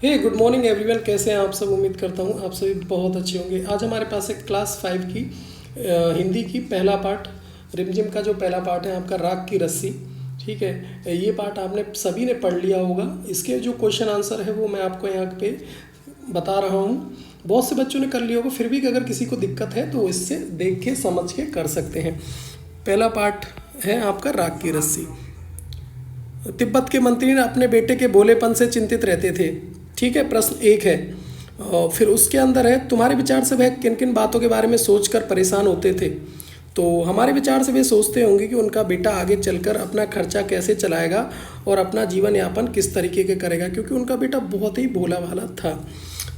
Good morning everyone. कैसे हैं आप सब? उम्मीद करता हूँ आप सभी बहुत अच्छे होंगे। आज हमारे पास है क्लास 5 की हिंदी की पहला पार्ट, रिमझिम का जो पहला पार्ट है आपका, राग की रस्सी। ठीक है, ये पार्ट आपने सभी ने पढ़ लिया होगा। इसके जो क्वेश्चन आंसर है वो मैं आपको यहाँ पे बता रहा हूँ। बहुत से बच्चों ने कर लिया होगा, फिर भी अगर किसी को दिक्कत है तो इससे देख के समझ के कर सकते हैं। पहला पार्ट है आपका राग की रस्सी। तिब्बत के मंत्री ने अपने बेटे के भोलेपन से चिंतित रहते थे। ठीक है, प्रश्न 1 है। फिर उसके अंदर है, तुम्हारे विचार से वह किन किन बातों के बारे में सोचकर परेशान होते थे? तो हमारे विचार से वे सोचते होंगे कि उनका बेटा आगे चलकर अपना खर्चा कैसे चलाएगा और अपना जीवन यापन किस तरीके के करेगा, क्योंकि उनका बेटा बहुत ही भोला भाला था।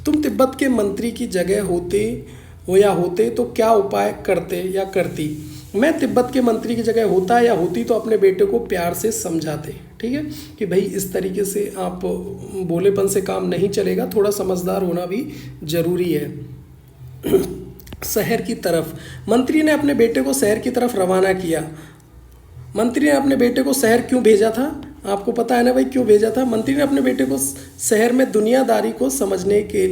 तुम तिब्बत के मंत्री की जगह होते तो क्या उपाय करते या करती? मैं तिब्बत के मंत्री की जगह होता या होती तो अपने बेटे को प्यार से समझाते। ठीक है, कि भाई इस तरीके से आप भोलेपन से काम नहीं चलेगा, थोड़ा समझदार होना भी ज़रूरी है। शहर की तरफ, मंत्री ने अपने बेटे को शहर की तरफ रवाना किया। मंत्री ने अपने बेटे को शहर क्यों भेजा था? आपको पता है ना भाई क्यों भेजा था? मंत्री ने अपने बेटे को शहर में दुनियादारी को समझाने के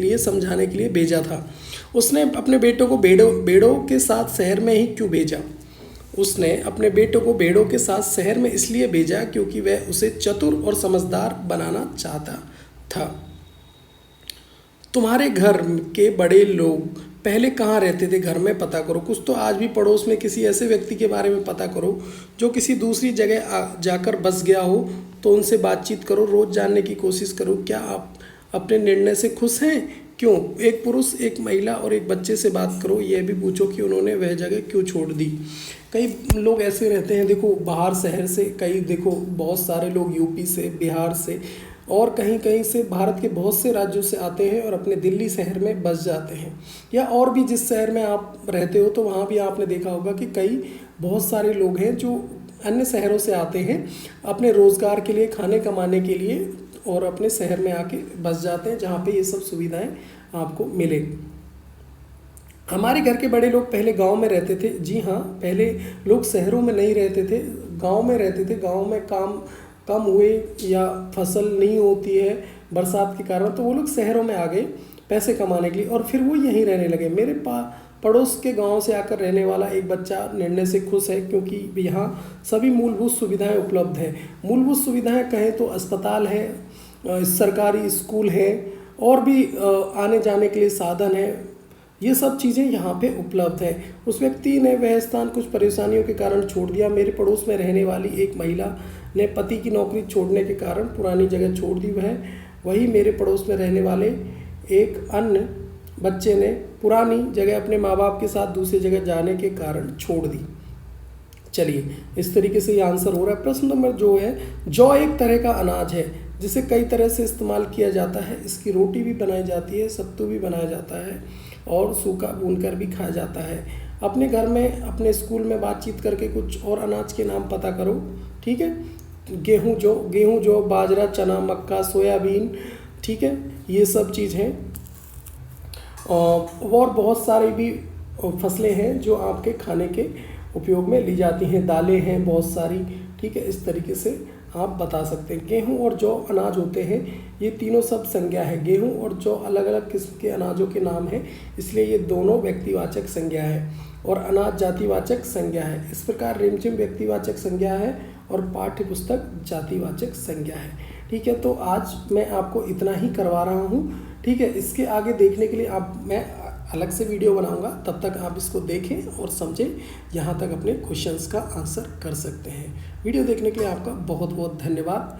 लिए भेजा था। उसने अपने बेटों को भेड़ों के साथ शहर में ही क्यों भेजा? उसने अपने बेटों को भेड़ों के साथ शहर में इसलिए भेजा क्योंकि वह उसे चतुर और समझदार बनाना चाहता था। तुम्हारे घर के बड़े लोग पहले कहाँ रहते थे? घर में पता करो। कुछ तो आज भी पड़ोस में किसी ऐसे व्यक्ति के बारे में पता करो जो किसी दूसरी जगह जाकर बस गया हो, तो उनसे बातचीत करो, रोज़ जानने की कोशिश करो क्या आप अपने निर्णय से खुश हैं, क्यों। एक पुरुष, एक महिला और एक बच्चे से बात करो। यह भी पूछो कि उन्होंने वह जगह क्यों छोड़ दी। कई लोग ऐसे रहते हैं, देखो बाहर शहर से, कई देखो बहुत सारे लोग यूपी से, बिहार से और कहीं कहीं से, भारत के बहुत से राज्यों से आते हैं और अपने दिल्ली शहर में बस जाते हैं। या और भी जिस शहर में आप रहते हो तो वहाँ भी आपने देखा होगा कि कई बहुत सारे लोग हैं जो अन्य शहरों से आते हैं अपने रोज़गार के लिए, खाने कमाने के लिए, और अपने शहर में आके बस जाते हैं जहाँ पे ये सब सुविधाएं आपको मिले। हमारे घर के बड़े लोग पहले गांव में रहते थे। जी हाँ, पहले लोग शहरों में नहीं रहते थे, गांव में रहते थे। गांव में काम कम हुए या फसल नहीं होती है बरसात के कारण, तो वो लोग शहरों में आ गए पैसे कमाने के लिए और फिर वो यहीं रहने लगे। मेरे पड़ोस के गांव से आकर रहने वाला एक बच्चा निर्णय से खुश है क्योंकि यहाँ सभी मूलभूत सुविधाएं उपलब्ध हैं। मूलभूत सुविधाएं कहें तो अस्पताल है, सरकारी स्कूल है और भी आने जाने के लिए साधन है। ये सब चीज़ें यहाँ पे उपलब्ध है। उस व्यक्ति ने वह स्थान कुछ परेशानियों के कारण छोड़ दिया। मेरे पड़ोस में रहने वाली एक महिला ने पति की नौकरी छोड़ने के कारण पुरानी जगह छोड़ दी। वही मेरे पड़ोस में रहने वाले एक अन्य बच्चे ने पुरानी जगह अपने माँ बाप के साथ दूसरी जगह जाने के कारण छोड़ दी। चलिए, इस तरीके से ये आंसर हो रहा है। प्रश्न नंबर जो है, जौ एक तरह का अनाज है जिसे कई तरह से इस्तेमाल किया जाता है। इसकी रोटी भी बनाई जाती है, सत्तू भी बनाया जाता है और सूखा भूनकर भी खाया जाता है। अपने घर में, अपने स्कूल में बातचीत करके कुछ और अनाज के नाम पता करो। ठीक है, गेहूँ जौ, बाजरा, चना, मक्का, सोयाबीन। ठीक है, ये सब चीज़ हैं और बहुत सारी भी फसलें हैं जो आपके खाने के उपयोग में ली जाती हैं। दालें हैं बहुत सारी। ठीक है, इस तरीके से आप बता सकते हैं। गेहूं और जौ अनाज होते हैं, ये तीनों सब संज्ञा है। गेहूं और जौ अलग अलग किस्म के अनाजों के नाम हैं, इसलिए ये दोनों व्यक्तिवाचक संज्ञा है और अनाज जातिवाचक संज्ञा है। इस प्रकार रिमझिम व्यक्तिवाचक संज्ञा है और पाठ्य पुस्तक जातिवाचक संज्ञा है। ठीक है, तो आज मैं आपको इतना ही करवा रहा हूँ। ठीक है, इसके आगे देखने के लिए मैं अलग से वीडियो बनाऊंगा, तब तक आप इसको देखें और समझें। यहाँ तक अपने क्वेश्चंस का आंसर कर सकते हैं। वीडियो देखने के लिए आपका बहुत बहुत धन्यवाद।